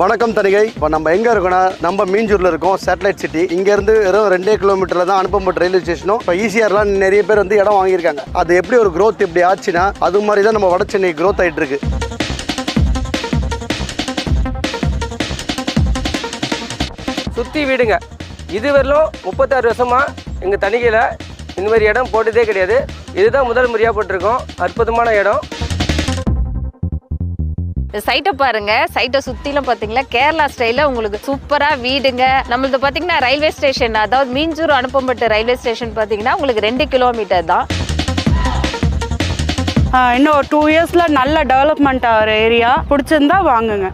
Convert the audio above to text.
வணக்கம் தனிகை. இப்போ நம்ம எங்கே இருக்கோம்னா நம்ம மீஞ்சூரில் இருக்கோம், சேட்டலைட் சிட்டி. இங்கேருந்து வெறும் 2 கிலோமீட்டரில் தான் அனுப்பம்பட்டு ரயில்வே ஸ்டேஷனும். இப்போ ஈசிஆர்லாம் நிறைய பேர் வந்து இடம் வாங்கியிருக்காங்க. அது எப்படி ஒரு க்ரோத் இப்படி ஆச்சுன்னா அது மாதிரி தான் நம்ம வட சென்னை க்ரோத் ஆகிட்டு இருக்கு. சுற்றி வீடுங்க. இதுவரையிலும் 36 வருஷமாக எங்கள் தணிகையில் இந்த மாதிரி இடம் போட்டதே கிடையாது. இதுதான் முதல் முறையாக போட்டிருக்கோம். அற்புதமான இடம். சைட்டை பாருங்க. சைட்டை சுத்திலும் பாத்தீங்களா கேரளா ஸ்டைல உங்களுக்கு சூப்பரா வீடுங்க. நம்மளது பாத்தீங்கன்னா ரயில்வே ஸ்டேஷன், அதாவது மீஞ்சூர் அனுப்பம்பட்டு ரயில்வே ஸ்டேஷன் பாத்தீங்கன்னா உங்களுக்கு 2 கிலோமீட்டர் தான். இன்னும் 2 இயர்ஸ்ல நல்ல டெவலப்மெண்ட் ஆகிற ஏரியா. பிடிச்சிருந்தா வாங்குங்க.